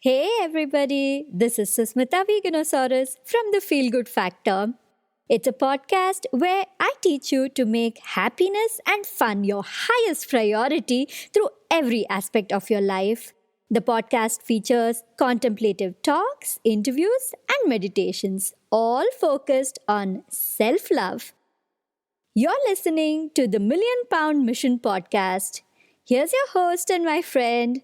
Hey everybody, this is Susmita Veganosaurus from the Feel Good Factor. It's a podcast where I teach you to make happiness and fun your highest priority through every aspect of your life. The podcast features contemplative talks, interviews, and meditations, all focused on self love. You're listening to the Million Pound Mission podcast. Here's your host and my friend,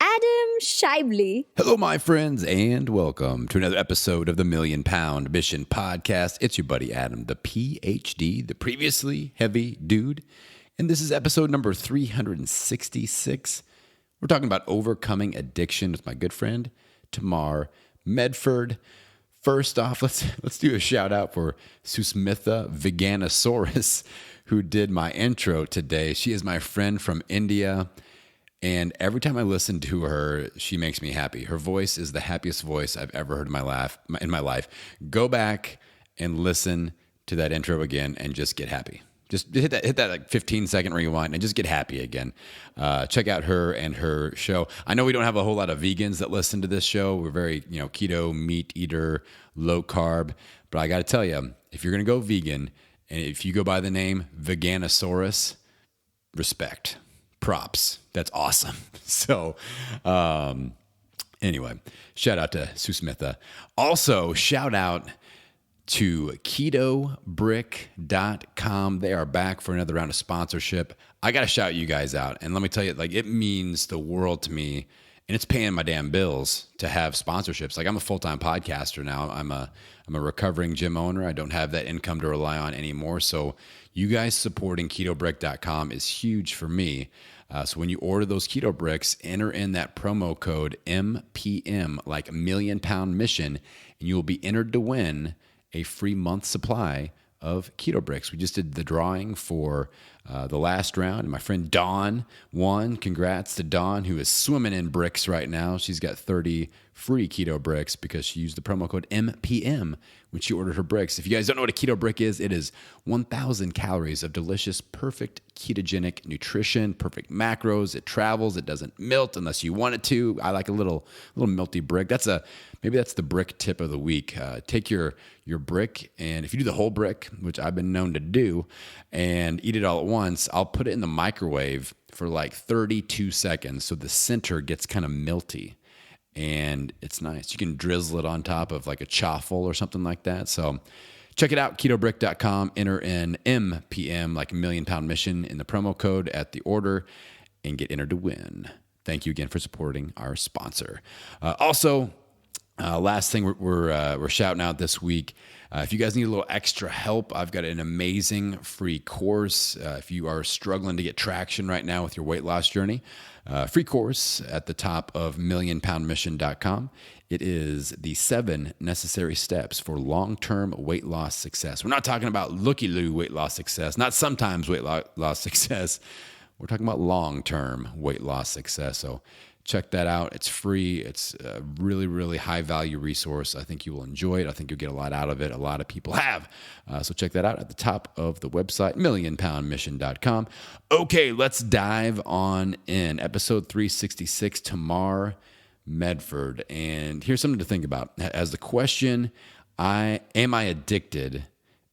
Adam Shively. Hello, my friends, and welcome to another episode of the Million Pound Mission Podcast. It's your buddy Adam, the PhD, the previously heavy dude. And this is episode number 366. We're talking about overcoming addiction with my good friend, Tamar Medford. First off, let's do a shout out for Susmitha Veganosaurus, who did my intro today. She is my friend from India. And every time I listen to her, she makes me happy. Her voice is the happiest voice I've ever heard in my life. Go back and listen to that intro again and just get happy. Just hit that like 15-second rewind and just get happy again. Check out her and her show. I know we don't have a whole lot of vegans that listen to this show. We're very, keto, meat eater, low carb. But I got to tell you, if you're going to go vegan and if you go by the name Veganosaurus, respect. Props. That's awesome. So, anyway, shout out to Susmitha. Also, shout out to KetoBrick.com. They are back for another round of sponsorship. I got to shout you guys out. And let me tell you, it means the world to me. And it's paying my damn bills to have sponsorships. I'm a full-time podcaster now. I'm a recovering gym owner. I don't have that income to rely on anymore. So you guys supporting KetoBrick.com is huge for me. So when you order those keto bricks, enter in that promo code MPM, like Million Pound Mission, and you will be entered to win a free month supply of keto bricks. We just did the drawing for the last round. My friend Dawn won. Congrats to Dawn, who is swimming in bricks right now. She's got 30 free keto bricks because she used the promo code MPM when she ordered her bricks. If you guys don't know what a keto brick is, it is 1,000 calories of delicious, perfect ketogenic nutrition, perfect macros. It travels. It doesn't melt unless you want it to. I like a little melty brick. Maybe that's the brick tip of the week. Take your brick, and if you do the whole brick, which I've been known to do, and eat it all at once, I'll put it in the microwave for 32 seconds so the center gets kind of melty. And it's nice. You can drizzle it on top of a chaffle or something like that. So check it out, ketobrick.com. Enter in MPM, like Million Pound Mission, in the promo code at the order and get entered to win. Thank you again for supporting our sponsor. Last thing we're shouting out this week. If you guys need a little extra help, I've got an amazing free course. If you are struggling to get traction right now with your weight loss journey, free course at the top of millionpoundmission.com. It is the 7 necessary steps for long-term weight loss success. We're not talking about looky-loo weight loss success, not sometimes weight loss success. We're talking about long-term weight loss success. So check that out. It's free. It's a really, really high-value resource. I think you will enjoy it. I think you'll get a lot out of it. A lot of people have. So check that out at the top of the website, millionpoundmission.com. Okay, let's dive on in. Episode 366, Tamar Medford. And here's something to think about. As the question, am I addicted,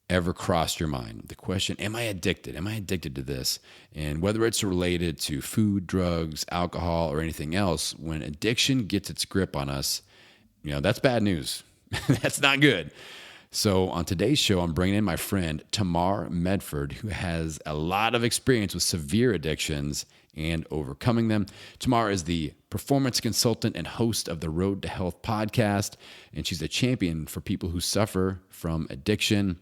ever crossed your mind? The question, am I addicted? Am I addicted to this? And whether it's related to food, drugs, alcohol, or anything else, when addiction gets its grip on us, that's bad news. That's not good. So on today's show, I'm bringing in my friend Tamar Medford, who has a lot of experience with severe addictions and overcoming them. Tamar is the performance consultant and host of the Road to Health podcast, and she's a champion for people who suffer from addiction.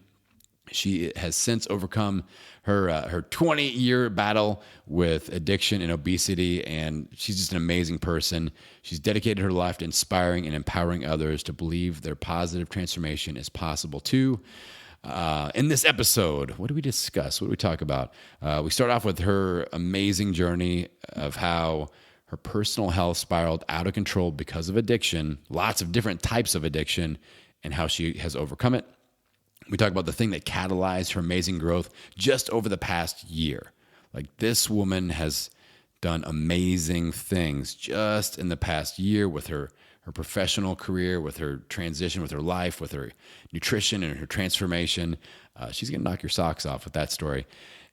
She has since overcome her 20-year battle with addiction and obesity, and she's just an amazing person. She's dedicated her life to inspiring and empowering others to believe their positive transformation is possible too. In this episode, what do we discuss? What do we talk about? We start off with her amazing journey of how her personal health spiraled out of control because of addiction, lots of different types of addiction, and how she has overcome it. We talk about the thing that catalyzed her amazing growth just over the past year. This woman has done amazing things just in the past year with her her professional career, with her transition, with her life, with her nutrition and her transformation. She's going to knock your socks off with that story.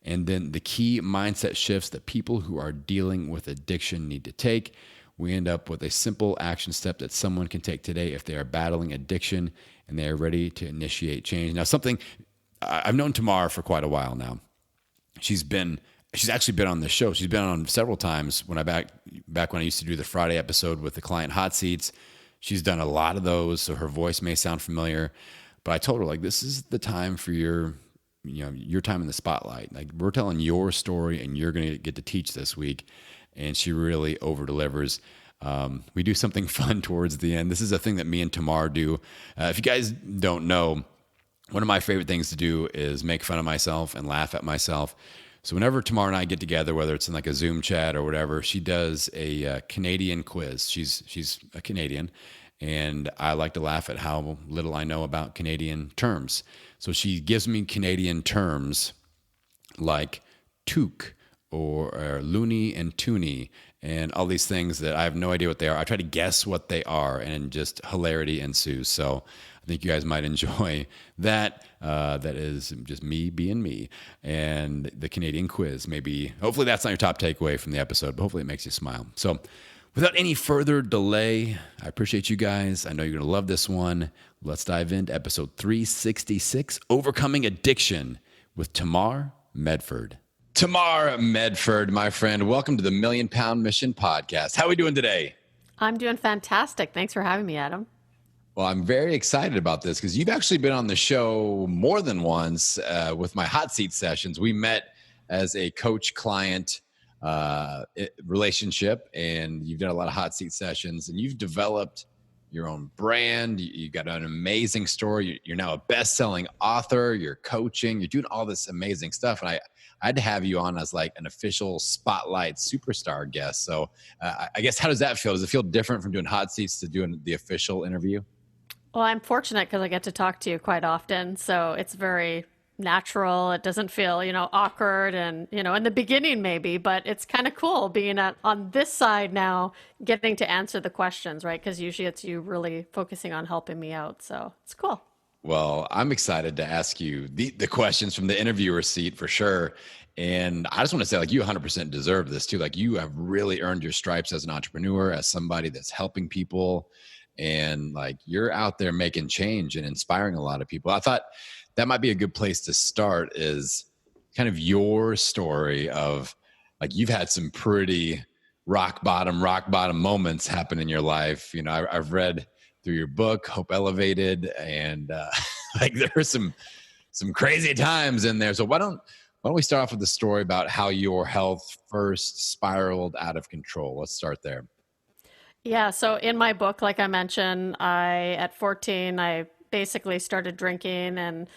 And then the key mindset shifts that people who are dealing with addiction need to take. We end up with a simple action step that someone can take today if they are battling addiction and they are ready to initiate change. Now, something I've known Tamar for quite a while now. She's actually been on the show. She's been on several times when back when I used to do the Friday episode with the client hot seats. She's done a lot of those, so her voice may sound familiar. But I told her, like, this is the time for your time in the spotlight. Like, we're telling your story and you're going to get to teach this week. And she really over delivers. We do something fun towards the end. This is a thing that me and Tamar do. If you guys don't know, one of my favorite things to do is make fun of myself and laugh at myself. So whenever Tamar and I get together, whether it's in like a Zoom chat or whatever, she does a Canadian quiz. She's a Canadian, and I like to laugh at how little I know about Canadian terms. So she gives me Canadian terms like toque or loony and toonie and all these things that I have no idea what they are. I try to guess what they are, and just hilarity ensues. So I think you guys might enjoy that. That is just me being me. And the Canadian quiz, hopefully that's not your top takeaway from the episode, but hopefully it makes you smile. So without any further delay, I appreciate you guys. I know you're going to love this one. Let's dive into episode 366, Overcoming Addiction with Tamar Medford. Tamar Medford, my friend, welcome to the Million Pound Mission podcast. How are we doing today? I'm doing fantastic. Thanks for having me, Adam. Well, I'm very excited about this because you've actually been on the show more than once with my hot seat sessions. We met as a coach-client relationship, and you've done a lot of hot seat sessions, and you've developed your own brand. You got an amazing story. You're now a best-selling author. You're coaching. You're doing all this amazing stuff, and I had to have you on as like an official spotlight superstar guest. So I guess, how does that feel? Does it feel different from doing hot seats to doing the official interview? Well, I'm fortunate because I get to talk to you quite often. So it's very natural. It doesn't feel, awkward and, in the beginning maybe, but it's kind of cool being on this side now, getting to answer the questions, right? Because usually it's you really focusing on helping me out. So it's cool. Well, I'm excited to ask you the questions from the interviewer seat for sure. And I just want to say, like, you 100% deserve this too. Like, you have really earned your stripes as an entrepreneur, as somebody that's helping people. And like, you're out there making change and inspiring a lot of people. I thought that might be a good place to start, is kind of your story of, like, you've had some pretty rock bottom moments happen in your life. I've read through your book, Hope Elevated, and like, there are some crazy times in there. So why don't we start off with the story about how your health first spiraled out of control? Let's start there. Yeah. So in my book, like I mentioned, at 14, I basically started drinking, and,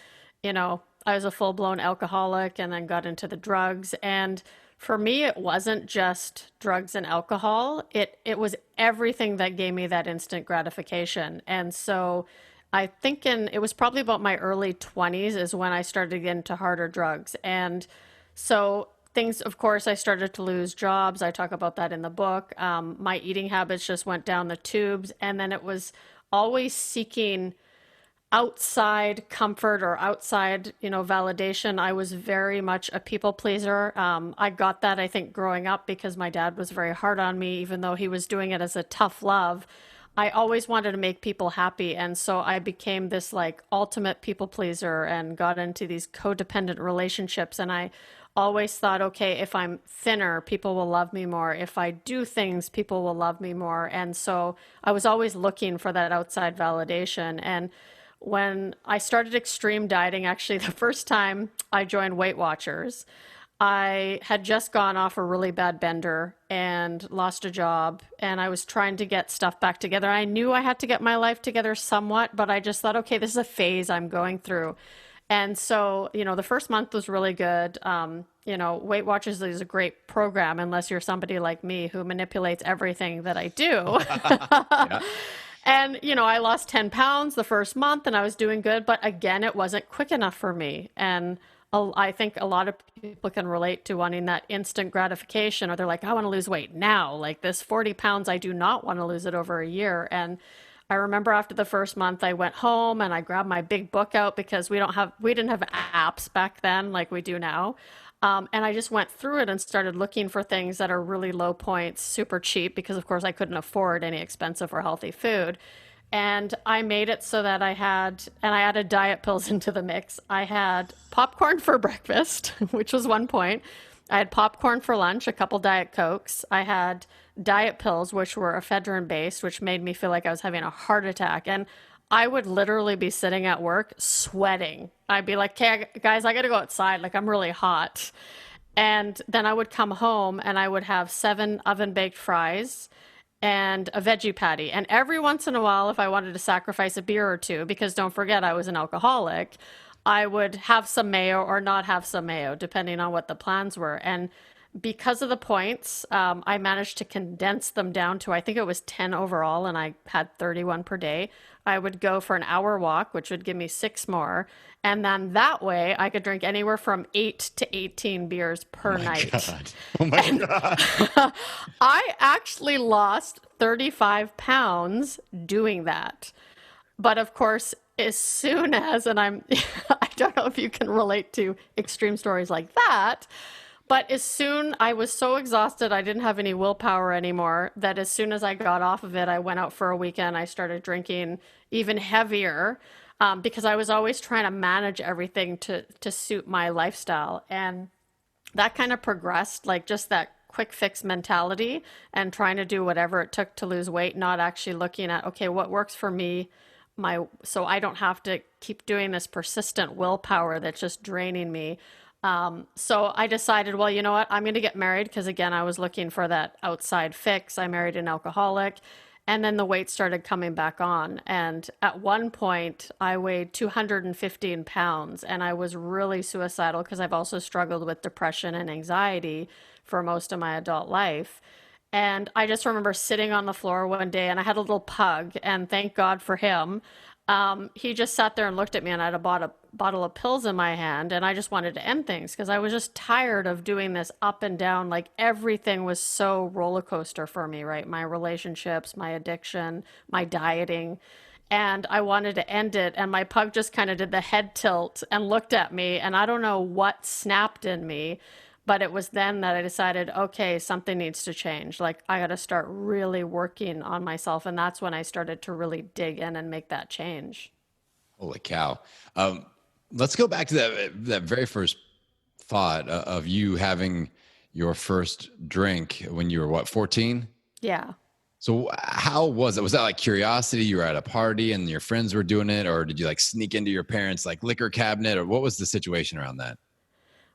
I was a full-blown alcoholic, and then got into the drugs. And for me, it wasn't just drugs and alcohol. It was everything that gave me that instant gratification. And so I think it was probably about my early 20s is when I started to get into harder drugs. And so things, of course, I started to lose jobs. I talk about that in the book. My eating habits just went down the tubes. And then it was always seeking outside comfort or outside, validation. I was very much a people pleaser. I got that, I think, growing up because my dad was very hard on me, even though he was doing it as a tough love. I always wanted to make people happy. And so I became this like ultimate people pleaser and got into these codependent relationships. And I always thought, okay, if I'm thinner, people will love me more. If I do things, people will love me more. And so I was always looking for that outside validation. And when I started extreme dieting, actually the first time I joined Weight Watchers, I had just gone off a really bad bender and lost a job, and I was trying to get stuff back together. I knew I had to get my life together somewhat, but I just thought, okay, this is a phase I'm going through. And so, the first month was really good. Weight Watchers is a great program unless you're somebody like me who manipulates everything that I do. Yeah. And, I lost 10 pounds the first month and I was doing good, but again, it wasn't quick enough for me. And I think a lot of people can relate to wanting that instant gratification, or they're like, I want to lose weight now. Like this 40 pounds, I do not want to lose it over a year. And I remember after the first month, I went home and I grabbed my big book out because we didn't have apps back then like we do now. And I just went through it and started looking for things that are really low points, super cheap, because of course I couldn't afford any expensive or healthy food. And I made it so that I added diet pills into the mix. I had popcorn for breakfast, which was 1 point. I had popcorn for lunch, a couple Diet Cokes. I had diet pills, which were ephedrine based, which made me feel like I was having a heart attack. And I would literally be sitting at work sweating. I'd be like, okay, guys, I got to go outside. Like, I'm really hot. And then I would come home and I would have 7 oven baked fries and a veggie patty. And every once in a while, if I wanted to sacrifice a beer or two, because don't forget, I was an alcoholic, I would have some mayo or not have some mayo, depending on what the plans were. And because of the points, I managed to condense them down to, I think it was 10 overall, and I had 31 per day. I would go for an hour walk, which would give me 6 more. And then that way I could drink anywhere from 8 to 18 beers per night. God. Oh my God. I actually lost 35 pounds doing that. But of course, as soon as, and I don't know if you can relate to extreme stories like that, but I was so exhausted, I didn't have any willpower anymore, that as soon as I got off of it, I went out for a weekend. I started drinking even heavier because I was always trying to manage everything to suit my lifestyle. And that kind of progressed, like just that quick fix mentality and trying to do whatever it took to lose weight, not actually looking at, okay, what works for me, so I don't have to keep doing this persistent willpower that's just draining me. So I decided, well, you know what? I'm going to get married because, again, I was looking for that outside fix. I married an alcoholic, and then the weight started coming back on. And at one point, I weighed 215 pounds, and I was really suicidal because I've also struggled with depression and anxiety for most of my adult life. And I just remember sitting on the floor one day, and I had a little pug, and thank God for him. He just sat there and looked at me, and I had a bottle of pills in my hand, and I just wanted to end things because I was just tired of doing this up and down. Like everything was so roller coaster for me, right? My relationships, my addiction, my dieting, and I wanted to end it. And my pug just kind of did the head tilt and looked at me, and I don't know what snapped in me. But it was then that I decided, okay, something needs to change. Like I got to start really working on myself. And that's when I started to really dig in and make that change. Holy cow. Let's go back to that very first thought of you having your first drink when you were what, 14? Yeah. So how was it? Was that like curiosity? You were at a party and your friends were doing it, or did you like sneak into your parents' like liquor cabinet, or what was the situation around that?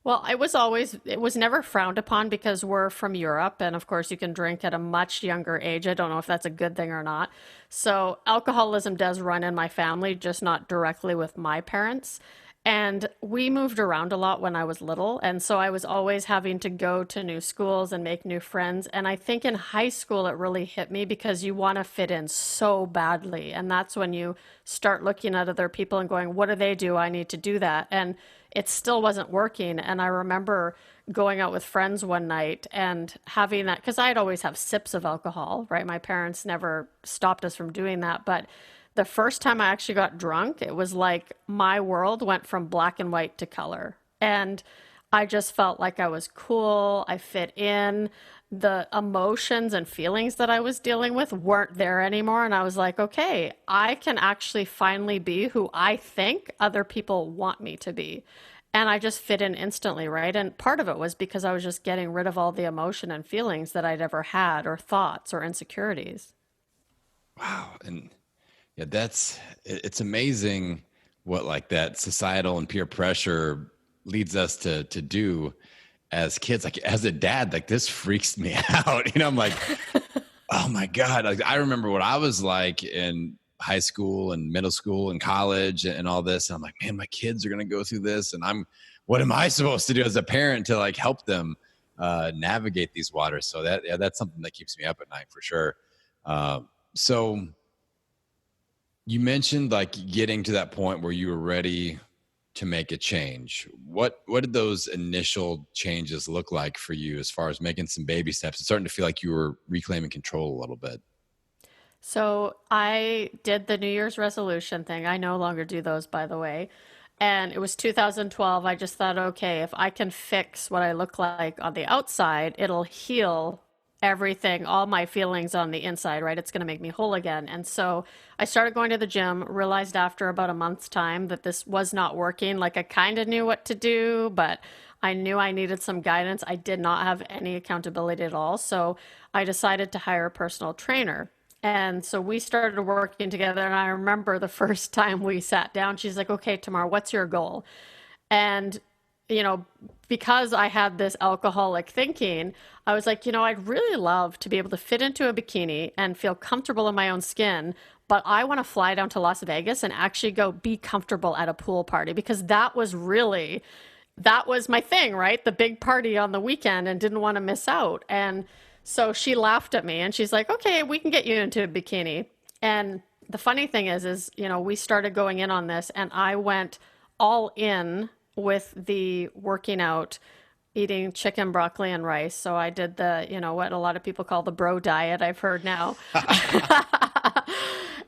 Well, it was never frowned upon because we're from Europe. And of course, you can drink at a much younger age. I don't know if that's a good thing or not. So, alcoholism does run in my family, just not directly with my parents. And we moved around a lot when I was little. And so I was always having to go to new schools and make new friends. And I think in high school, it really hit me because you want to fit in so badly. And that's when you start looking at other people and going, what do they do? I need to do that. And it still wasn't working. And I remember going out with friends one night and having that, because I'd always have sips of alcohol, right? My parents never stopped us from doing that. But the first time I actually got drunk, it was like my world went from black and white to color. And I just felt like I was cool. I fit in. The emotions and feelings that I was dealing with weren't there anymore. And I was like, okay, I can actually finally be who I think other people want me to be. And I just fit in instantly, right? And part of it was because I was just getting rid of all the emotion and feelings that I'd ever had, or thoughts or insecurities. Wow. And yeah, it's amazing what like that societal and peer pressure leads us to do as kids. Like as a dad, like this freaks me out. I'm like, oh my God. Like I remember what I was like in high school and middle school and college and all this. And I'm like, man, my kids are going to go through this. And what am I supposed to do as a parent to like help them navigate these waters? So that's something that keeps me up at night for sure. So you mentioned like getting to that point where you were ready to make a change. What did those initial changes look like for you as far as making some baby steps and starting to feel like you were reclaiming control a little bit? So I did the New Year's resolution thing. I no longer do those, by the way. And it was 2012. I just thought, okay, if I can fix what I look like on the outside, it'll heal everything, all my feelings on the inside, right? It's going to make me whole again. And so I started going to the gym, realized after about a month's time that this was not working. Like I kind of knew what to do, but I knew I needed some guidance. I did not have any accountability at all. So I decided to hire a personal trainer. And so we started working together. And I remember the first time we sat down, she's like, okay, Tamar, what's your goal? And, you know, because I had this alcoholic thinking, I was like, I'd really love to be able to fit into a bikini and feel comfortable in my own skin. But I want to fly down to Las Vegas and actually go be comfortable at a pool party because that was my thing, right? The big party on the weekend and didn't want to miss out. And so she laughed at me and she's like, okay, we can get you into a bikini. And the funny thing is, we started going in on this and I went all in with the working out, eating chicken, broccoli, and rice. So I did what a lot of people call the bro diet, I've heard now.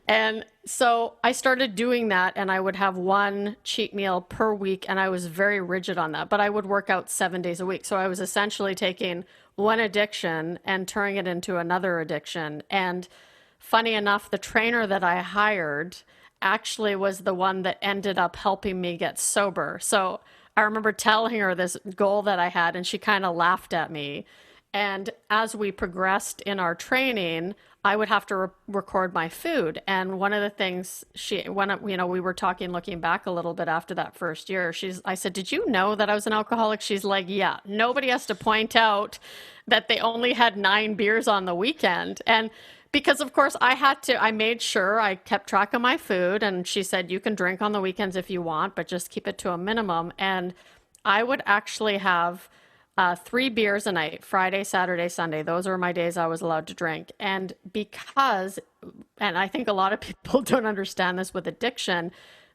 And so I started doing that and I would have one cheat meal per week and I was very rigid on that, but I would work out 7 days a week. So I was essentially taking one addiction and turning it into another addiction. And funny enough, the trainer that I hired actually was the one that ended up helping me get sober. So I remember telling her this goal that I had and she kind of laughed at me. And as we progressed in our training, I would have to record my food. And one of the things we were talking, looking back a little bit after that first year, I said, did you know that I was an alcoholic? She's like, yeah, nobody has to point out that they only had 9 beers on the weekend. And because of course I made sure I kept track of my food. And she said, you can drink on the weekends if you want, but just keep it to a minimum. And I would actually have 3 beers a night, Friday, Saturday, Sunday. Those were my days I was allowed to drink. And I think a lot of people don't understand this with addiction,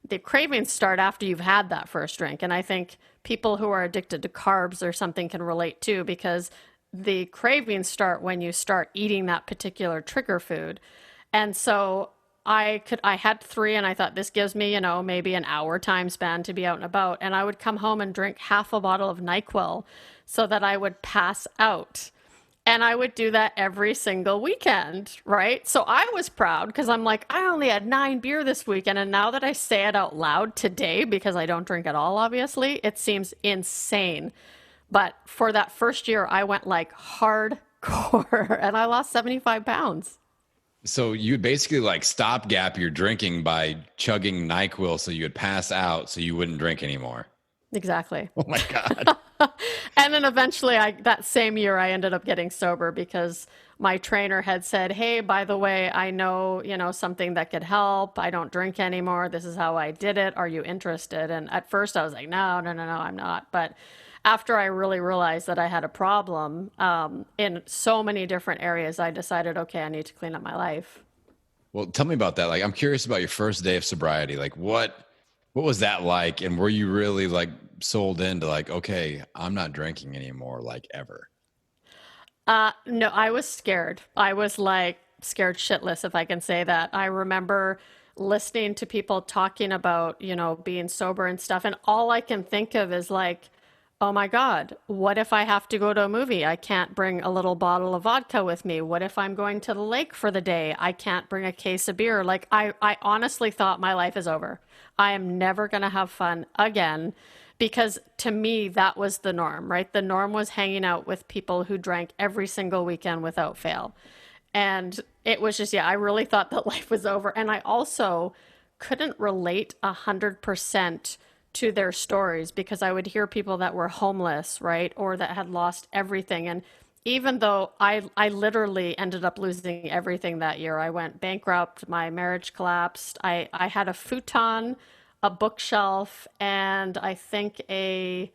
the cravings start after you've had that first drink. And I think people who are addicted to carbs or something can relate too, because the cravings start when you start eating that particular trigger food. And so I had 3 and I thought this gives me, maybe an hour time span to be out and about. And I would come home and drink half a bottle of NyQuil so that I would pass out. And I would do that every single weekend, right? So I was proud because I'm like, I only had 9 beer this weekend. And now that I say it out loud today, because I don't drink at all, obviously, it seems insane. But for that first year, I went like hardcore and I lost 75 pounds. So you basically like stopgap your drinking by chugging NyQuil so you would pass out so you wouldn't drink anymore. Exactly. Oh my God. And then eventually that same year I ended up getting sober because my trainer had said, hey, by the way, I know, something that could help. I don't drink anymore. This is how I did it. Are you interested? And at first I was like, no, I'm not. But after I really realized that I had a problem in so many different areas, I decided, okay, I need to clean up my life. Well, tell me about that. Like, I'm curious about your first day of sobriety. Like, what was that like? And were you really like sold into like, okay, I'm not drinking anymore, like ever? No, I was scared. I was like scared shitless, if I can say that. I remember listening to people talking about, being sober and stuff. And all I can think of is like, oh my God, what if I have to go to a movie? I can't bring a little bottle of vodka with me. What if I'm going to the lake for the day? I can't bring a case of beer. Like I honestly thought my life is over. I am never going to have fun again because to me, that was the norm, right? The norm was hanging out with people who drank every single weekend without fail. And it was just, I really thought that life was over. And I also couldn't relate 100% to their stories because I would hear people that were homeless, right? Or that had lost everything. And even though I literally ended up losing everything that year, I went bankrupt, my marriage collapsed. I had a futon, a bookshelf, and I think a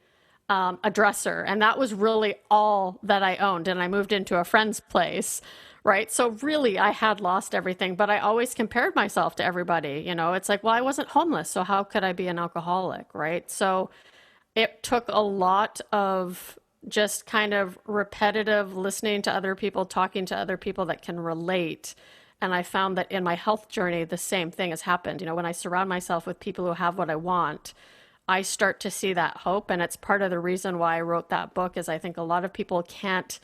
dresser. And that was really all that I owned. And I moved into a friend's place, right? So really, I had lost everything, but I always compared myself to everybody. It's like, well, I wasn't homeless, so how could I be an alcoholic, right? So it took a lot of just kind of repetitive listening to other people, talking to other people that can relate. And I found that in my health journey, the same thing has happened. When I surround myself with people who have what I want, I start to see that hope. And it's part of the reason why I wrote that book is I think a lot of people can't,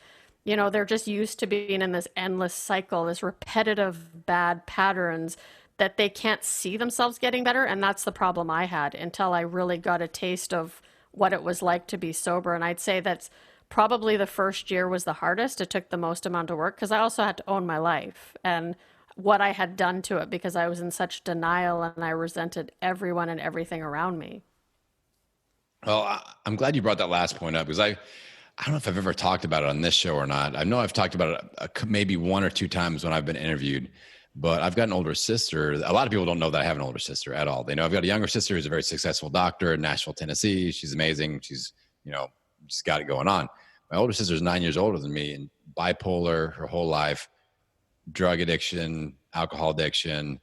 they're just used to being in this endless cycle, this repetitive bad patterns that they can't see themselves getting better. And that's the problem I had until I really got a taste of what it was like to be sober. And I'd say that's probably the first year was the hardest. It took the most amount of work because I also had to own my life and what I had done to it because I was in such denial and I resented everyone and everything around me. Well, I'm glad you brought that last point up because I don't know if I've ever talked about it on this show or not. I know I've talked about it maybe one or two times when I've been interviewed, but I've got an older sister. A lot of people don't know that I have an older sister at all. They know I've got a younger sister who's a very successful doctor in Nashville, Tennessee. She's amazing. She's, just got it going on. My older sister is 9 years older than me and bipolar her whole life, drug addiction, alcohol addiction,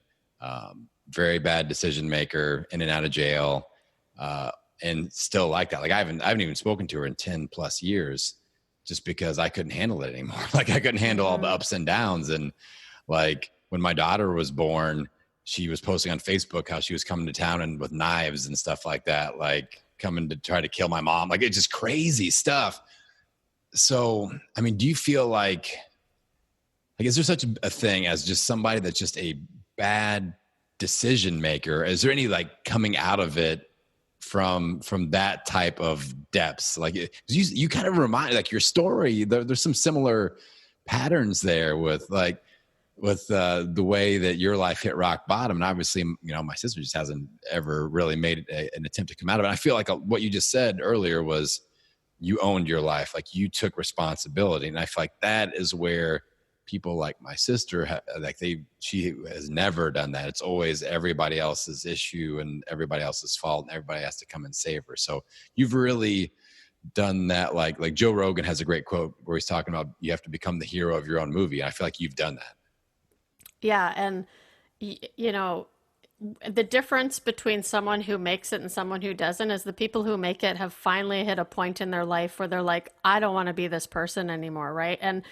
very bad decision maker, in and out of jail. And still like that. Like I haven't even spoken to her in 10 plus years just because I couldn't handle it anymore. Like I couldn't handle all the ups and downs. And like when my daughter was born, she was posting on Facebook how she was coming to town and with knives and stuff like that, like coming to try to kill my mom. Like it's just crazy stuff. So, I mean, do you feel like is there such a thing as just somebody that's just a bad decision maker? Is there any like coming out of it from that type of depths? Like you kind of remind, like your story, there's some similar patterns there with the way that your life hit rock bottom. And obviously, my sister just hasn't ever really made an attempt to come out of it. I feel like what you just said earlier was you owned your life. Like you took responsibility. And I feel like that is where people like my sister, she has never done that. It's always everybody else's issue and everybody else's fault and everybody has to come and save her. So you've really done that. Like Joe Rogan has a great quote where he's talking about you have to become the hero of your own movie. I feel like you've done that. Yeah. And, the difference between someone who makes it and someone who doesn't is the people who make it have finally hit a point in their life where they're like, I don't want to be this person anymore. Right. And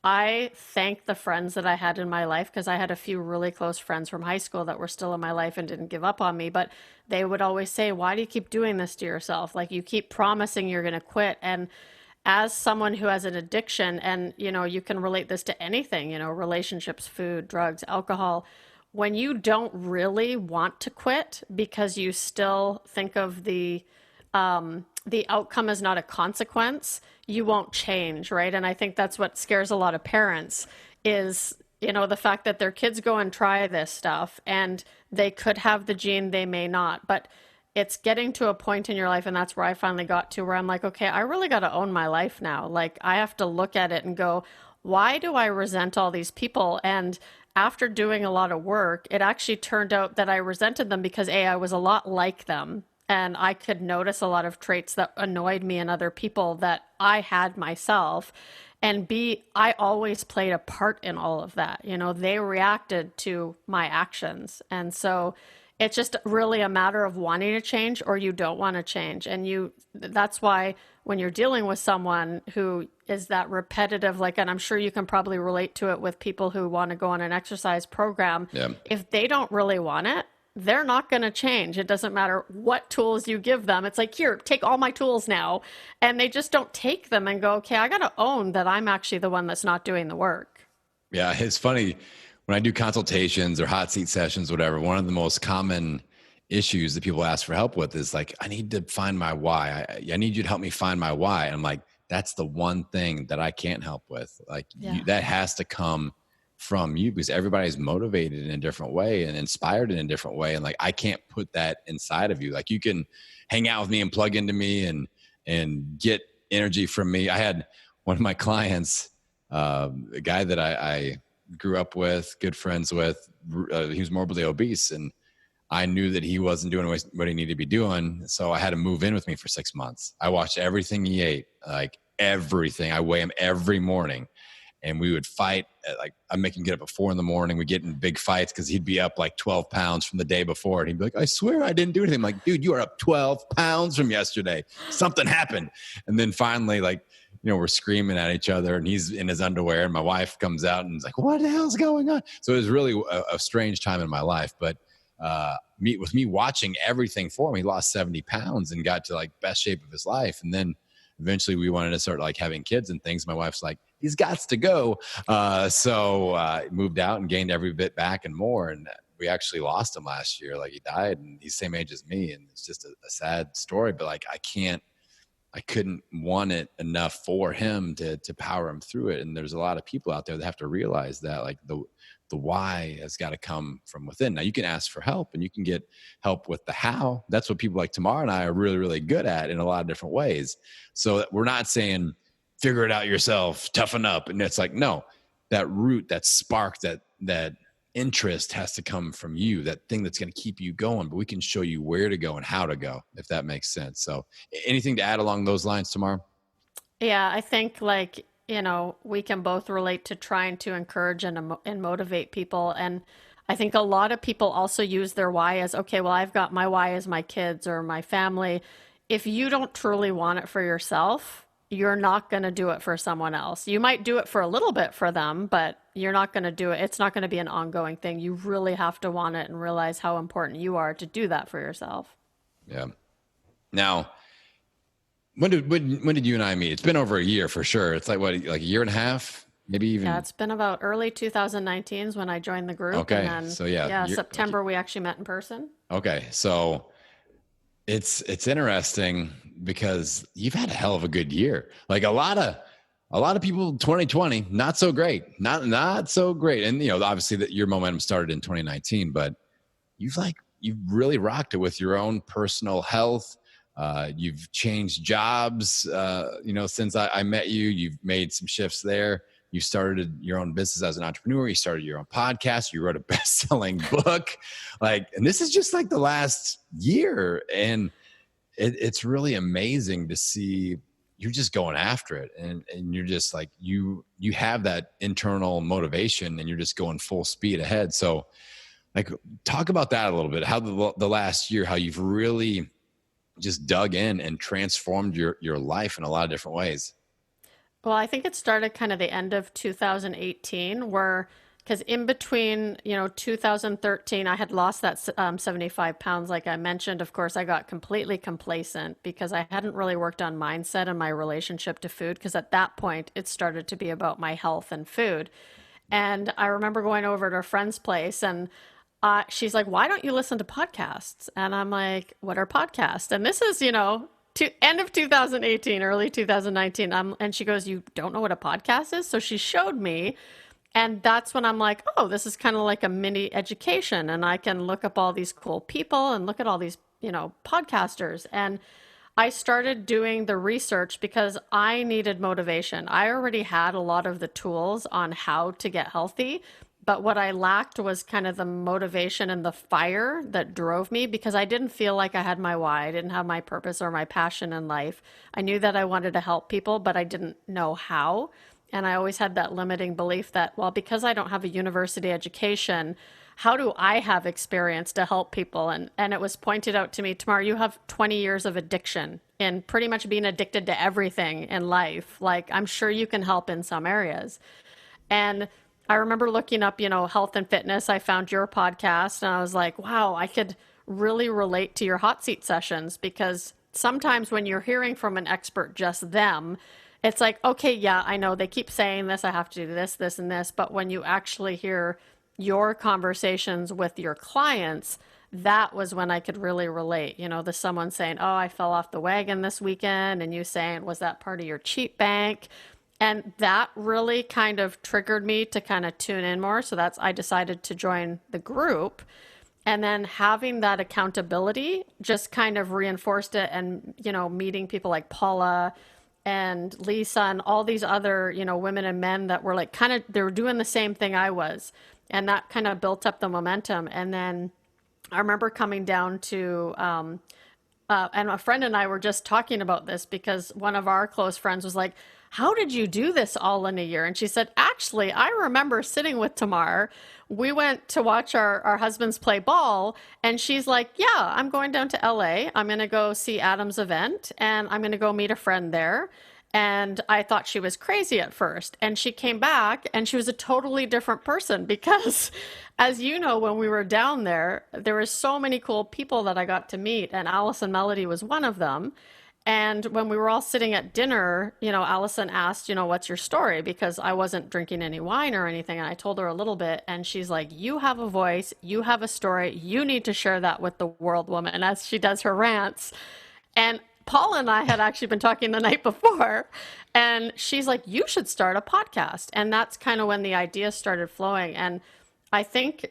I thank the friends that I had in my life because I had a few really close friends from high school that were still in my life and didn't give up on me. But they would always say, why do you keep doing this to yourself? Like you keep promising you're going to quit. And as someone who has an addiction, and you can relate this to anything, relationships, food, drugs, alcohol, when you don't really want to quit because you still think of the outcome as not a consequence, you won't change, right? And I think that's what scares a lot of parents is, the fact that their kids go and try this stuff and they could have the gene, they may not, but it's getting to a point in your life. And that's where I finally got to where I'm like, okay, I really got to own my life now. Like I have to look at it and go, why do I resent all these people? And after doing a lot of work, it actually turned out that I resented them because I was a lot like them. And I could notice a lot of traits that annoyed me in other people that I had myself. And B, I always played a part in all of that. They reacted to my actions. And so it's just really a matter of wanting to change or you don't want to change. And that's why when you're dealing with someone who is that repetitive, and I'm sure you can probably relate to it with people who want to go on an exercise program. Yeah. If they don't really want it, they're not going to change. It doesn't matter what tools you give them. It's like, here, take all my tools now. And they just don't take them and go, okay, I got to own that I'm actually the one that's not doing the work. Yeah. It's funny when I do consultations or hot seat sessions, whatever, one of the most common issues that people ask for help with is like, I need to find my why. I need you to help me find my why. And I'm like, that's the one thing that I can't help with. Like that has to come from you because everybody's motivated in a different way and inspired in a different way. And like, I can't put that inside of you. Like you can hang out with me and plug into me and get energy from me. I had one of my clients, a guy that I grew up with, good friends with, he was morbidly obese and I knew that he wasn't doing what he needed to be doing. So I had him move in with me for 6 months. I watched everything he ate, like everything. I weigh him every morning. and we would fight. I'd make him get up at 4 a.m. We'd get in big fights because he'd be up like 12 pounds from the day before. And he'd be like, I swear I didn't do anything. I'm like, dude, you are up 12 pounds from yesterday. Something happened. And then finally, we're screaming at each other, and he's in his underwear, and my wife comes out and is like, what the hell's going on? So it was really a strange time in my life. But with me watching everything for him, he lost 70 pounds and got to best shape of his life. And then eventually we wanted to start having kids and things. My wife's like, he's got to go. So moved out and gained every bit back and more. And we actually lost him last year. He died, and he's the same age as me. And it's just a sad story, but I couldn't want it enough for him to power him through it. And there's a lot of people out there that have to realize that the why has got to come from within. Now you can ask for help, and you can get help with the how. That's what people like Tamar and I are really, really good at in a lot of different ways. So we're not saying figure it out yourself, toughen up. And it's no, that root, that spark, that interest has to come from you, that thing that's going to keep you going. But we can show you where to go and how to go, if that makes sense. So anything to add along those lines, Tamar? Yeah, I think we can both relate to trying to encourage and motivate people. And I think a lot of people also use their why as, okay, well, I've got my why as my kids or my family. If you don't truly want it for yourself, you're not going to do it for someone else. You might do it for a little bit for them, but you're not going to do it. It's not going to be an ongoing thing. You really have to want it and realize how important you are to do that for yourself. Yeah. Now, when did you and I meet? It's been over a year for sure. It's what, a year and a half, maybe even. Yeah, it's been about early 2019 is when I joined the group. Okay. And then, so yeah, September we actually met in person. Okay. So it's interesting because you've had a hell of a good year. A lot of people, 2020, not so great, not so great. And, obviously that your momentum started in 2019, but you've really rocked it with your own personal health. You've changed jobs, since I met you. You've made some shifts there. You started your own business as an entrepreneur. You started your own podcast. You wrote a best-selling book. And this is just the last year. And it's really amazing to see you're just going after it. And you're just you have that internal motivation, and you're just going full speed ahead. So talk about that a little bit, how the last year, how you've really just dug in and transformed your life in a lot of different ways. Well, I think it started kind of the end of 2018 because in between, 2013, I had lost that 75 pounds. Like I mentioned, of course, I got completely complacent because I hadn't really worked on mindset and my relationship to food. Because at that point, it started to be about my health and food. And I remember going over to a friend's place, and she's like, why don't you listen to podcasts? And I'm like, what are podcasts? And this is, end of 2018, early 2019. And she goes, you don't know what a podcast is? So she showed me. And that's when I'm like, oh, this is kind of like a mini education. And I can look up all these cool people and look at all these, podcasters. And I started doing the research because I needed motivation. I already had a lot of the tools on how to get healthy. But what I lacked was kind of the motivation and the fire that drove me, because I didn't feel like I had my why. I didn't have my purpose or my passion in life. I knew that I wanted to help people, but I didn't know how. And I always had that limiting belief that, well, because I don't have a university education, how do I have experience to help people? And it was pointed out to me, Tamar, you have 20 years of addiction and pretty much being addicted to everything in life. I'm sure you can help in some areas. And I remember looking up, health and fitness. I found your podcast and I was like, wow, I could really relate to your hot seat sessions, because sometimes when you're hearing from an expert, just them, it's like, okay, yeah, I know they keep saying this, I have to do this, this, and this. But when you actually hear your conversations with your clients, that was when I could really relate. The someone saying, oh, I fell off the wagon this weekend, and you saying, was that part of your cheat bank? And that really kind of triggered me to kind of tune in more. So I decided to join the group. And then having that accountability just kind of reinforced it. And, meeting people like Paula and Lisa and all these other, women and men that were they were doing the same thing I was. And that kind of built up the momentum. And then I remember coming down to, and a friend and I were just talking about this, because one of our close friends was like, how did you do this all in a year? And she said, actually, I remember sitting with Tamar. We went to watch our husbands play ball, and she's like, yeah, I'm going down to LA. I'm going to go see Adam's event, and I'm going to go meet a friend there. And I thought she was crazy at first. And she came back and she was a totally different person because, as you know, when we were down there, there were so many cool people that I got to meet. And Allison Melody was one of them. And when we were all sitting at dinner, Allison asked, what's your story? Because I wasn't drinking any wine or anything. And I told her a little bit. And she's like, you have a voice. You have a story. You need to share that with the world, woman. And as she does her rants. And Paula and I had actually been talking the night before. And she's like, you should start a podcast. And that's kind of when the idea started flowing. And I think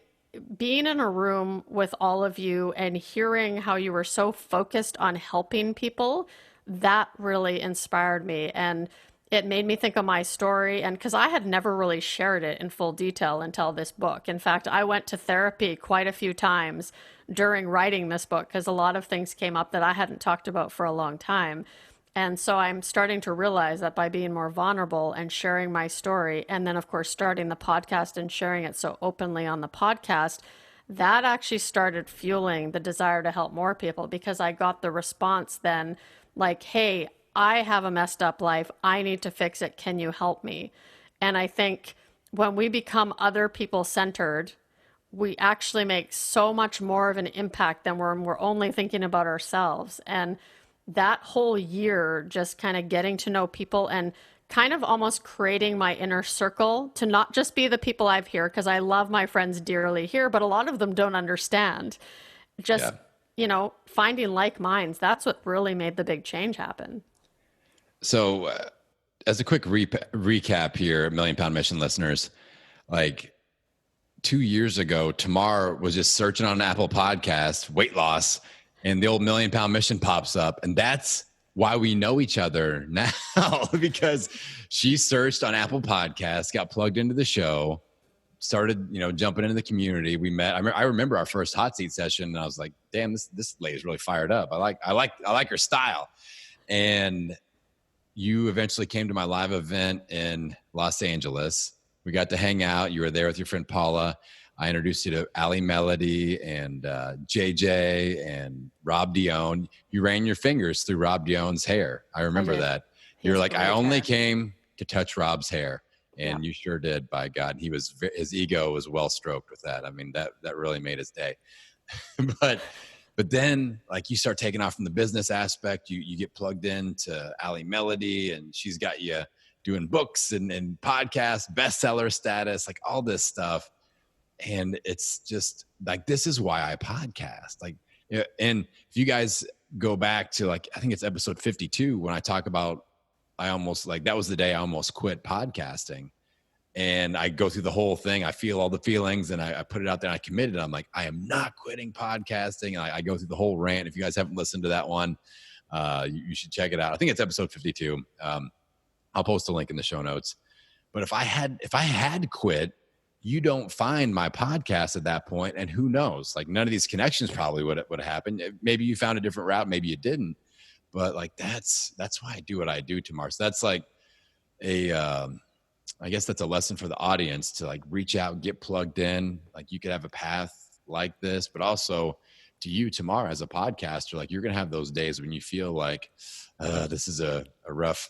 being in a room with all of you and hearing how you were so focused on helping people, that really inspired me. And it made me think of my story. And because I had never really shared it in full detail until this book. In fact, I went to therapy quite a few times during writing this book because a lot of things came up that I hadn't talked about for a long time. And so I'm starting to realize that by being more vulnerable and sharing my story, and then, of course, starting the podcast and sharing it so openly on the podcast, that actually started fueling the desire to help more people because I got the response then like, hey, I have a messed up life. I need to fix it. Can you help me? And I think when we become other people centered, we actually make so much more of an impact than when we're only thinking about ourselves. And that whole year, just kind of getting to know people and kind of almost creating my inner circle to not just be the people I've here, because I love my friends dearly here, but a lot of them don't understand. Just, finding like minds, that's what really made the big change happen. So as a quick recap here, Million Pound Mission listeners, like 2 years ago, Tamar was just searching on Apple Podcasts, weight loss, and the old Million Pound Mission pops up. And that's why we know each other now, because she searched on Apple Podcasts, got plugged into the show, started, jumping into the community. We met. I remember our first hot seat session, and I was like, damn, this lady's really fired up. I like her style. And you eventually came to my live event in Los Angeles. We got to hang out. You were there with your friend Paula. I introduced you to Ali Melody and JJ and Rob Dion. You ran your fingers through Rob Dion's hair. I remember that. You were like, I only came to touch Rob's hair. And you sure did, by God. His ego was well stroked with that. I mean, that really made his day. But then, like, you start taking off from the business aspect. You get plugged into Ali Melody, and she's got you doing books and podcasts, bestseller status, like all this stuff. And it's just like, this is why I podcast. Like, and if you guys go back to, like, I think it's episode 52, when I talk about, that was the day I almost quit podcasting. And I go through the whole thing. I feel all the feelings, and I put it out there, and I committed. I'm like, I am not quitting podcasting. And I go through the whole rant. If you guys haven't listened to that one, you should check it out. I think it's episode 52. I'll post a link in the show notes. But if I had quit, you don't find my podcast at that point, and who knows? Like, none of these connections probably would have happened. Maybe you found a different route, maybe you didn't. But like, that's why I do what I do, Tamar. So that's like I guess that's a lesson for the audience to, like, reach out, get plugged in. Like, you could have a path like this, but also to you, Tamar, as a podcaster, like, you're gonna have those days when you feel like this is a rough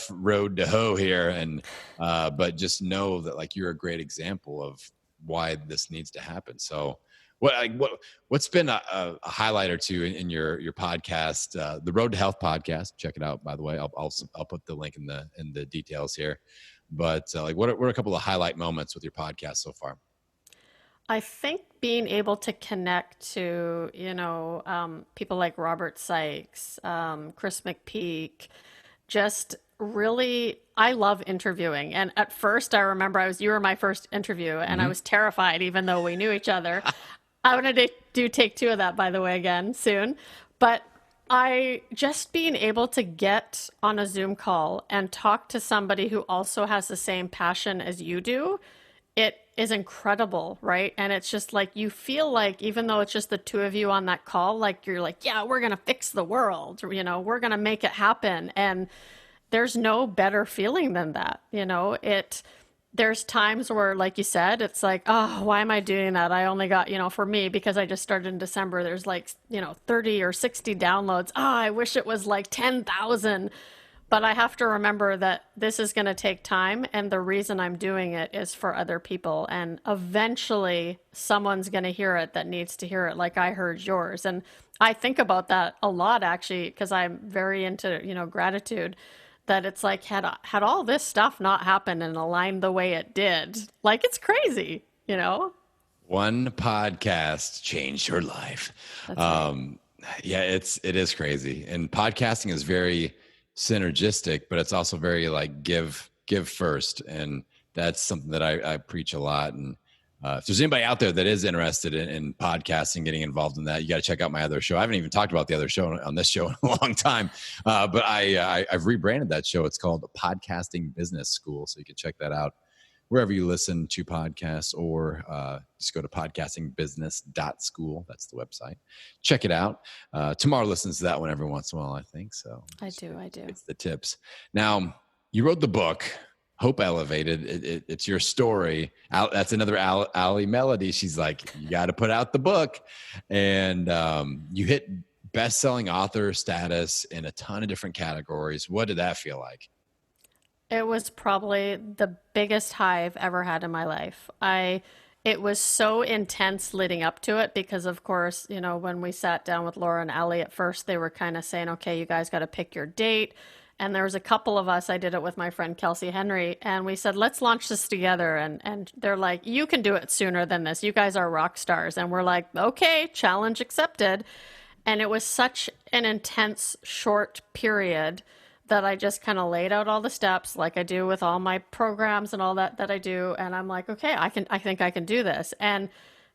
road to hoe here, and but just know that, like, you're a great example of why this needs to happen. So what's been a highlight or two in your podcast, the Road to Health podcast? Check it out, by the way. I'll put the link in the details here. But like, what are a couple of highlight moments with your podcast so far? I think being able to connect to, people like Robert Sykes, Chris McPeak, just really, I love interviewing. And at first, I remember you were my first interview, and I was terrified, even though we knew each other. I want to do take 2 of that, by the way, again soon. But I just being able to get on a Zoom call and talk to somebody who also has the same passion as you do, it is incredible, right? And it's just like, you feel like, even though it's just the 2 of you on that call, like, you're like, yeah, we're going to fix the world, we're going to make it happen. And there's no better feeling than that. There's times where, like you said, it's like, oh, why am I doing that? I only got, for me, because I just started in December, there's like, 30 or 60 downloads. Oh, I wish it was like 10,000. But I have to remember that this is going to take time. And the reason I'm doing it is for other people. And eventually someone's going to hear it that needs to hear it, like I heard yours. And I think about that a lot, actually, because I'm very into, gratitude. That it's like, had all this stuff not happened and aligned the way it did, like, it's crazy, One podcast changed your life. That's right. Yeah, it is crazy. And podcasting is very synergistic, but it's also very like give first. And that's something that I preach a lot. And if there's anybody out there that is interested in podcasting, getting involved in that, you got to check out my other show. I haven't even talked about the other show on this show in a long time, but I've rebranded that show. It's called Podcasting Business School. So you can check that out wherever you listen to podcasts, or just go to podcastingbusiness.school. That's the website. Check it out. Tamar listens to that one every once in a while, I think. So I do. It's the tips. Now, you wrote the book, Hope Elevated. It's your story. That's another Allie melody. She's like, you got to put out the book. And you hit best-selling author status in a ton of different categories. What did that feel like? It was probably the biggest high I've ever had in my life. It was so intense leading up to it because, of course, when we sat down with Laura and Allie at first, they were kind of saying, okay, you guys got to pick your date. And there was a couple of us, I did it with my friend Kelsey Henry, and we said, let's launch this together. And they're like, you can do it sooner than this. You guys are rock stars. And we're like, okay, challenge accepted. And it was such an intense, short period that I just kind of laid out all the steps like I do with all my programs and all that I do. And I'm like, okay, I think I can do this. And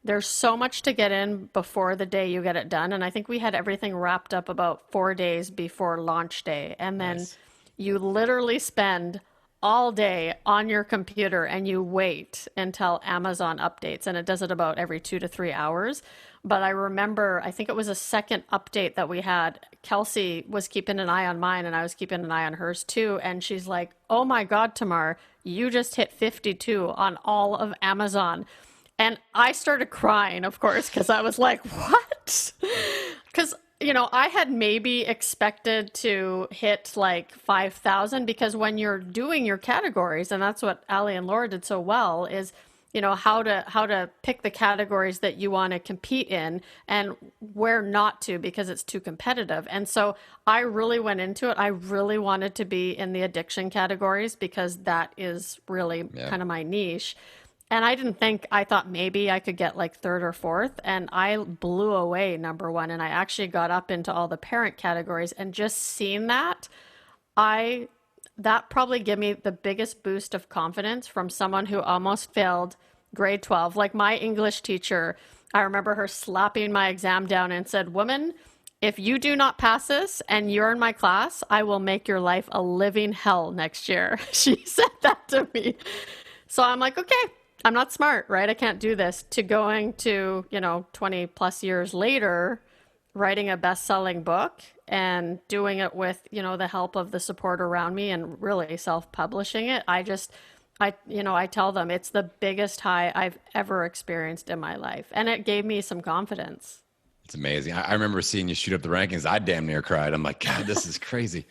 there's so much to get in before the day you get it done. And I think we had everything wrapped up about 4 days before launch day. And then Nice. You literally spend all day on your computer and you wait until Amazon updates. And it does it about every 2 to 3 hours. But I remember, I think it was a second update that we had. Kelsey was keeping an eye on mine and I was keeping an eye on hers too. And she's like, oh my God, Tamar, you just hit 52 on all of Amazon. And I started crying, of course, because I was like, what? Because, I had maybe expected to hit like 5,000 because when you're doing your categories, and that's what Allie and Laura did so well, is how to pick the categories that you want to compete in and where not to because it's too competitive. And so I really went into it. I really wanted to be in the addiction categories because that is really kind of my niche. And I thought maybe I could get like third or fourth, and I blew away number one. And I actually got up into all the parent categories, and just seeing that, that probably gave me the biggest boost of confidence from someone who almost failed grade 12. Like my English teacher, I remember her slapping my exam down and said, woman, if you do not pass this and you're in my class, I will make your life a living hell next year. She said that to me. So I'm like, okay, I'm not smart, right? I can't do this. To going to, 20 plus years later, writing a best-selling book and doing it with, the help of the support around me and really self-publishing it. I tell them it's the biggest high I've ever experienced in my life. And it gave me some confidence. It's amazing. I remember seeing you shoot up the rankings. I damn near cried. I'm like, God, this is crazy.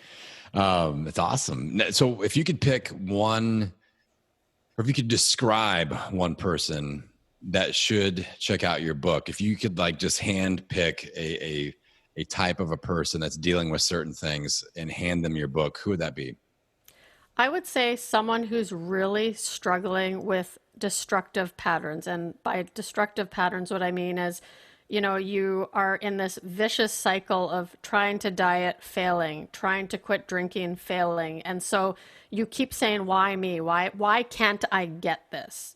It's awesome. So if you could pick one, or if you could describe one person that should check out your book, if you could like just hand pick a type of a person that's dealing with certain things and hand them your book, who would that be? I would say someone who's really struggling with destructive patterns. And by destructive patterns, what I mean is, you are in this vicious cycle of trying to diet, failing, trying to quit drinking, failing. And so you keep saying, why me? Why can't I get this?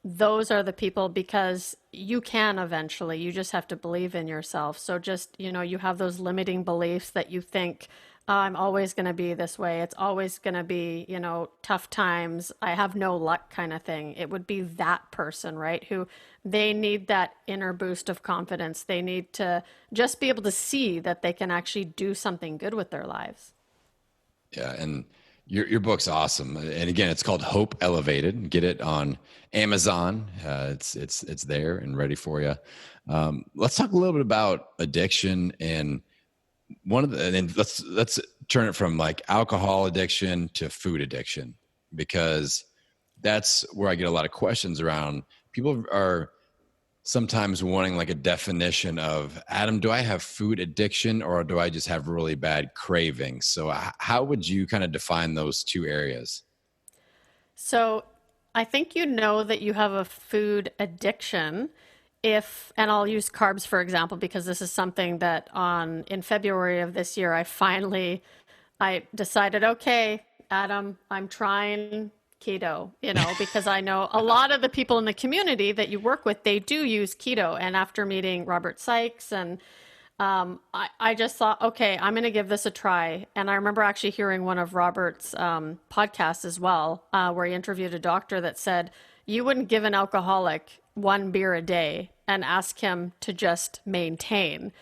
Those are the people, because you can eventually, you just have to believe in yourself. So just, you have those limiting beliefs that you think, oh, I'm always going to be this way. It's always going to be, tough times. I have no luck kind of thing. It would be that person, right? Who they need that inner boost of confidence. They need to just be able to see that they can actually do something good with their lives. Yeah, and your book's awesome. And again, it's called Hope Elevated. Get it on Amazon. It's there and ready for you. Let's talk a little bit about addiction, and and let's turn it from like alcohol addiction to food addiction, because that's where I get a lot of questions around. People are sometimes wanting like a definition of, Adam, do I have food addiction or do I just have really bad cravings? So how would you kind of define those two areas? So I think you know that you have a food addiction if, and I'll use carbs for example, because this is something that in February of this year, I decided, okay, Adam, I'm trying keto, because I know a lot of the people in the community that you work with, they do use keto. And after meeting Robert Sykes and I just thought, okay, I'm going to give this a try. And I remember actually hearing one of Robert's podcasts as well, where he interviewed a doctor that said, you wouldn't give an alcoholic one beer a day and ask him to just maintain.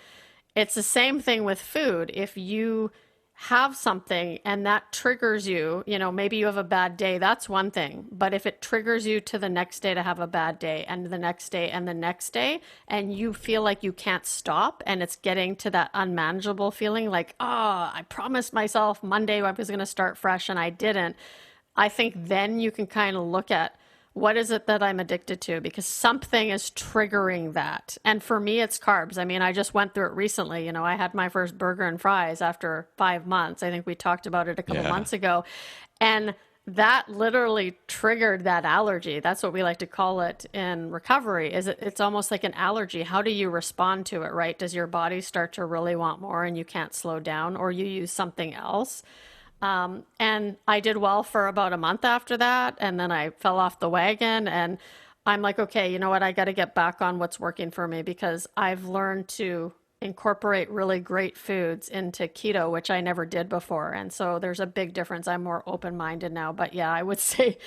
It's the same thing with food. If you have something and that triggers you, maybe you have a bad day, that's one thing. But if it triggers you to the next day to have a bad day and the next day and the next day, and you feel like you can't stop and it's getting to that unmanageable feeling like, I promised myself Monday I was going to start fresh and I didn't, I think then you can kind of look at, what is it that I'm addicted to? Because something is triggering that. And for me, it's carbs. I mean, I just went through it recently. I had my first burger and fries after 5 months. I think we talked about it a couple months ago. And that literally triggered that allergy. That's what we like to call it in recovery, it's almost like an allergy. How do you respond to it, right? Does your body start to really want more and you can't slow down, or you use something else? And I did well for about a month after that. And then I fell off the wagon and I'm like, okay, you know what? I got to get back on what's working for me, because I've learned to incorporate really great foods into keto, which I never did before. And so there's a big difference. I'm more open-minded now. But yeah, I would say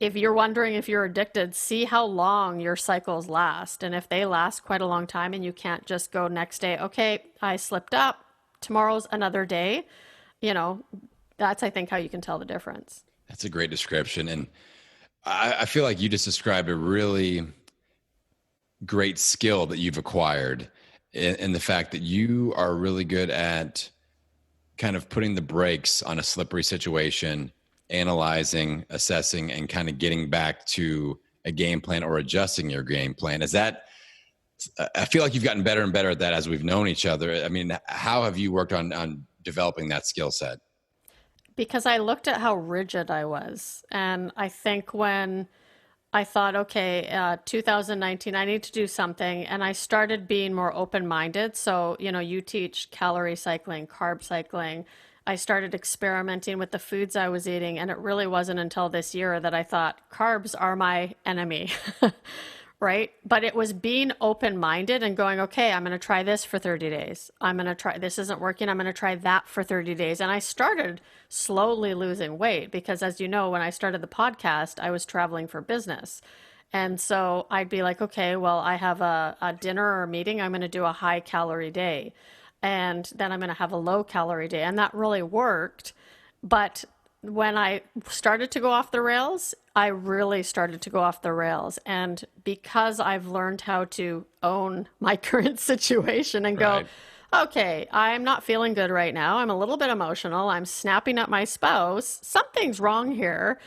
if you're wondering if you're addicted, see how long your cycles last. And if they last quite a long time and you can't just go next day, okay, I slipped up, tomorrow's another day, that's, I think, how you can tell the difference. That's a great description. And I feel like you just described a really great skill that you've acquired in the fact that you are really good at kind of putting the brakes on a slippery situation, analyzing, assessing, and kind of getting back to a game plan or adjusting your game plan. I feel like you've gotten better and better at that as we've known each other. I mean, how have you worked on developing that skill set? Because I looked at how rigid I was. And I think when I thought, okay, 2019, I need to do something. And I started being more open-minded. So, you teach calorie cycling, carb cycling. I started experimenting with the foods I was eating. And it really wasn't until this year that I thought carbs are my enemy. Right? But it was being open-minded and going, okay, I'm going to try this for 30 days. I'm going to try, this isn't working. I'm going to try that for 30 days. And I started slowly losing weight because, as you know, when I started the podcast, I was traveling for business. And so I'd be like, okay, well, I have a dinner or a meeting. I'm going to do a high calorie day. And then I'm going to have a low calorie day. And that really worked. But when I started to go off the rails, I really started to go off the rails. And because I've learned how to own my current situation and go, right, okay, I'm not feeling good right now. I'm a little bit emotional. I'm snapping at my spouse. Something's wrong here.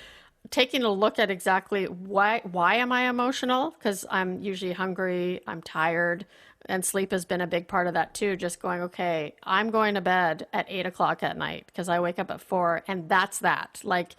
Taking a look at exactly why am I emotional? Because I'm usually hungry, I'm tired, and sleep has been a big part of that too. Just going, okay, I'm going to bed at 8 o'clock at night because I wake up at 4, and that's that. Like,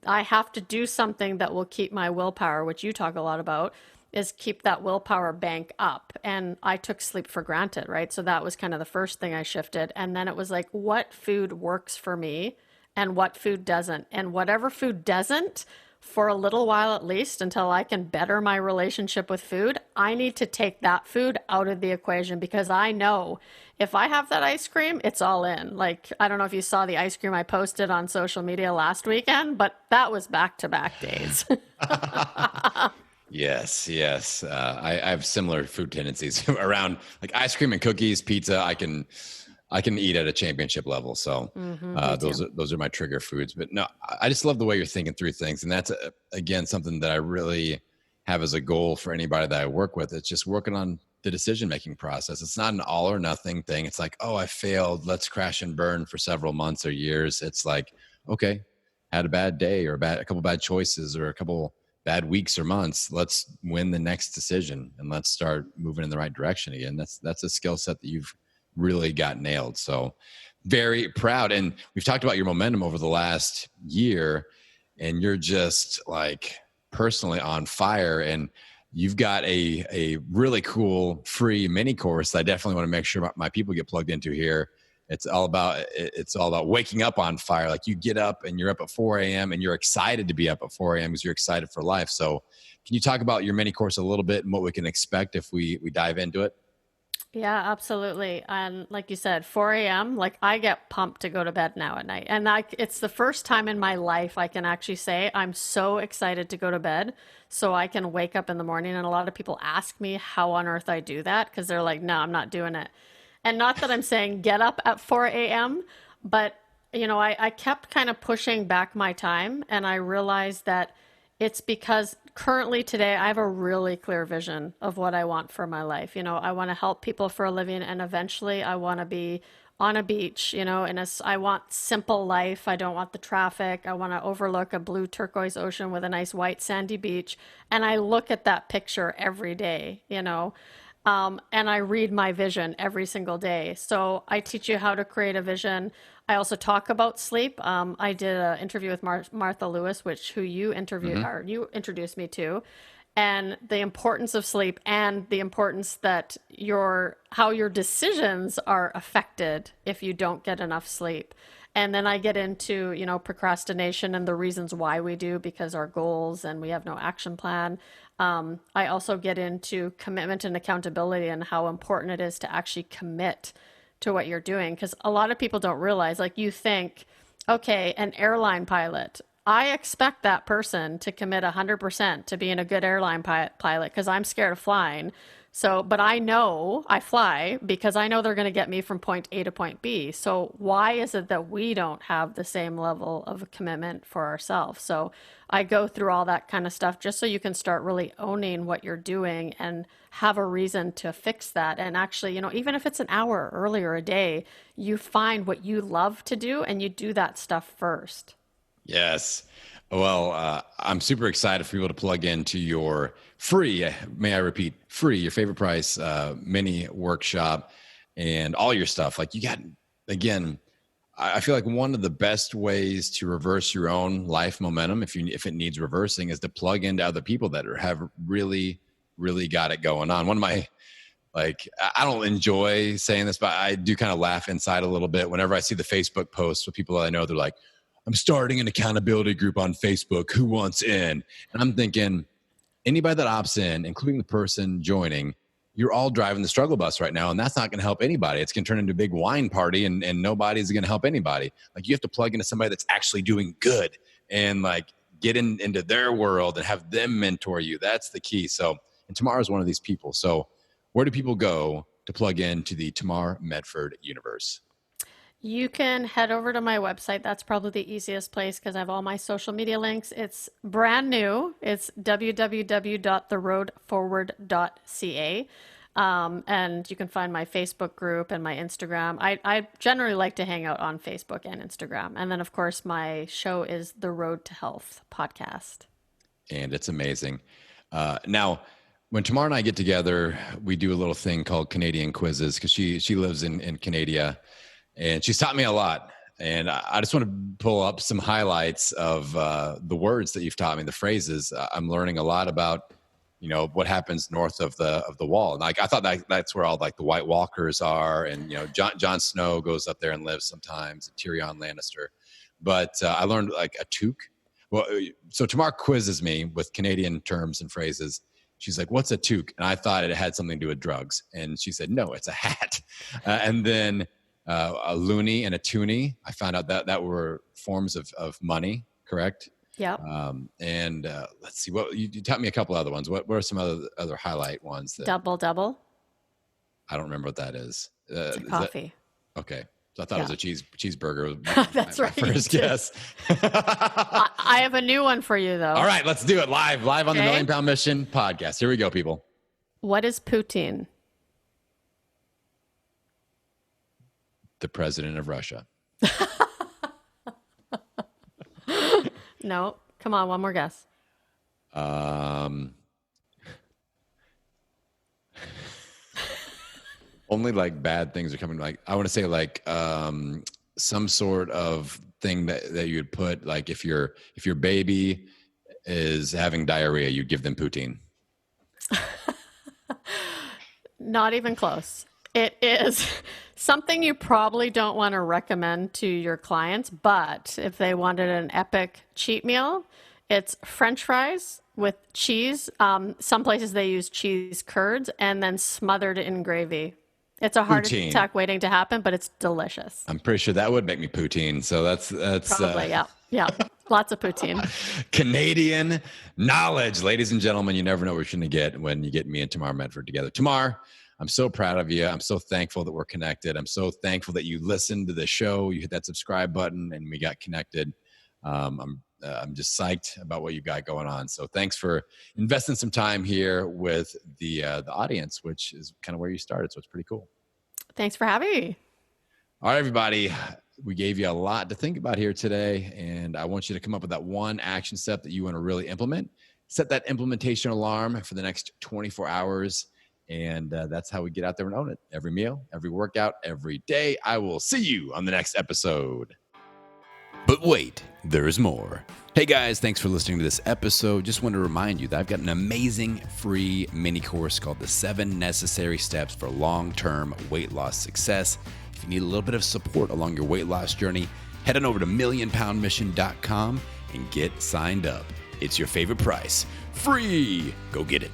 I have to do something that will keep my willpower, which you talk a lot about, is keep that willpower bank up. And I took sleep for granted, right? So that was kind of the first thing I shifted. And then it was like, what food works for me and what food doesn't? And whatever food doesn't, for a little while at least, until I can better my relationship with food, I need to take that food out of the equation, because I know if I have that ice cream, it's all in. Like, I don't know if you saw the ice cream I posted on social media last weekend, but that was back-to-back days. Yes. I have similar food tendencies around like ice cream and cookies, pizza. I can eat at a championship level. So Me too. those are my trigger foods. But no, I just love the way you're thinking through things. And that's, again, something that I really have as a goal for anybody that I work with. It's just working on the decision-making process. It's not an all or nothing thing. It's like, oh, I failed. Let's crash and burn for several months or years. It's like, okay, had a bad day or a couple bad choices or a couple bad weeks or months. Let's win the next decision and let's start moving in the right direction again. That's a skill set that you've really got nailed. So very proud. And we've talked about your momentum over the last year, and you're just like personally on fire. And you've got a really cool free mini course that I definitely want to make sure my people get plugged into here. It's all about waking up on fire. Like you get up and you're up at 4 a.m. and you're excited to be up at 4 a.m. because you're excited for life. So can you talk about your mini course a little bit and what we can expect if we dive into it? Yeah, absolutely. And like you said, 4 a.m., like I get pumped to go to bed now at night. And it's the first time in my life I can actually say I'm so excited to go to bed so I can wake up in the morning. And a lot of people ask me how on earth I do that because they're like, no, I'm not doing it. And not that I'm saying get up at 4 a.m., but I kept kind of pushing back my time, and I realized that it's because currently today I have a really clear vision of what I want for my life. I want to help people for a living, and eventually I want to be on a beach, and I want simple life. I don't want the traffic. I want to overlook a blue turquoise ocean with a nice white sandy beach. And I look at that picture every day. And I read my vision every single day. So I teach you how to create a vision. I also talk about sleep. I did an interview with Martha Lewis, who you interviewed or you introduced me to, and the importance of sleep and the importance that how your decisions are affected if you don't get enough sleep. And then I get into, procrastination and the reasons why we do, because our goals and we have no action plan. I also get into commitment and accountability and how important it is to actually commit to what you're doing. Because a lot of people don't realize, like you think, okay, an airline pilot, I expect that person to commit 100% to being a good airline pilot because I'm scared of flying. So, but I know I fly because I know they're going to get me from point A to point B. So why is it that we don't have the same level of commitment for ourselves? So I go through all that kind of stuff just so you can start really owning what you're doing and have a reason to fix that. And actually, even if it's an hour earlier a day, you find what you love to do and you do that stuff first. Yes. Well, I'm super excited for people to plug into your free, may I repeat, free, your favorite price mini workshop and all your stuff. Like you got, again, I feel like one of the best ways to reverse your own life momentum, if it needs reversing, is to plug into other people that have really, really got it going on. One of my, like, I don't enjoy saying this, but I do kind of laugh inside a little bit whenever I see the Facebook posts with people that I know. They're like, I'm starting an accountability group on Facebook. Who wants in? And I'm thinking, anybody that opts in, including the person joining, you're all driving the struggle bus right now. And that's not going to help anybody. It's going to turn into a big wine party and nobody's going to help anybody. Like you have to plug into somebody that's actually doing good and like get into their world and have them mentor you. That's the key. So, and Tamar is one of these people. So where do people go to plug into the Tamar Medford universe? You can head over to my website. That's probably the easiest place because I have all my social media links. It's brand new. It's www.theroadforward.ca. And you can find my Facebook group and my Instagram. I generally like to hang out on Facebook and Instagram. And then, of course, my show is The Road to Health podcast. And it's amazing. Now, when Tamar and I get together, we do a little thing called Canadian quizzes because she lives in Canada. And she's taught me a lot. And I just want to pull up some highlights of the words that you've taught me, the phrases. I'm learning a lot about, what happens north of the wall. And like I thought that's where all like the White Walkers are, and Jon Snow goes up there and lives sometimes, and Tyrion Lannister. But I learned like a toque. Well, so Tamar quizzes me with Canadian terms and phrases. She's like, "What's a toque?" And I thought it had something to do with drugs. And she said, "No, it's a hat." And then a loonie and a toonie. I found out that were forms of money, correct? Yeah. And let's see, what you taught me a couple other ones. What are some other highlight ones? Double. I don't remember what that is. It's a coffee. Okay. So I thought it was a cheeseburger. That's My right. first guess. I have a new one for you, though. All right, let's do it live on the Okay. Million Pound Mission podcast. Here we go, people. What is poutine? The president of Russia. No. Come on, one more guess. Only like bad things are coming. Like I want to say like some sort of thing that you would put like if your baby is having diarrhea, you give them poutine. Not even close. It is something you probably don't want to recommend to your clients, but if they wanted an epic cheat meal, it's French fries with cheese. Some places they use cheese curds and then smothered in gravy. It's a heart Poutine. attack waiting to happen, but it's delicious. I'm pretty sure that would make me poutine. So that's Probably, yeah. Lots of poutine. Canadian knowledge, ladies and gentlemen. You never know what you're going to get when you get me and Tamar Medford together. Tamar, I'm so proud of you. I'm so thankful that we're connected. I'm so thankful that you listened to the show. You hit that subscribe button and we got connected. I'm just psyched about what you got going on. So thanks for investing some time here with the audience, which is kind of where you started. So it's pretty cool. Thanks for having me. All right, everybody. We gave you a lot to think about here today, and I want you to come up with that one action step that you want to really implement. Set that implementation alarm for the next 24 hours, and that's how we get out there and own it. Every meal, every workout, every day. I will see you on the next episode. But wait, there's more. Hey guys, thanks for listening to this episode. Just want to remind you that I've got an amazing free mini course called The 7 Necessary Steps for Long-Term Weight Loss Success. If you need a little bit of support along your weight loss journey, head on over to millionpoundmission.com and get signed up. It's your favorite price. Free! Go get it.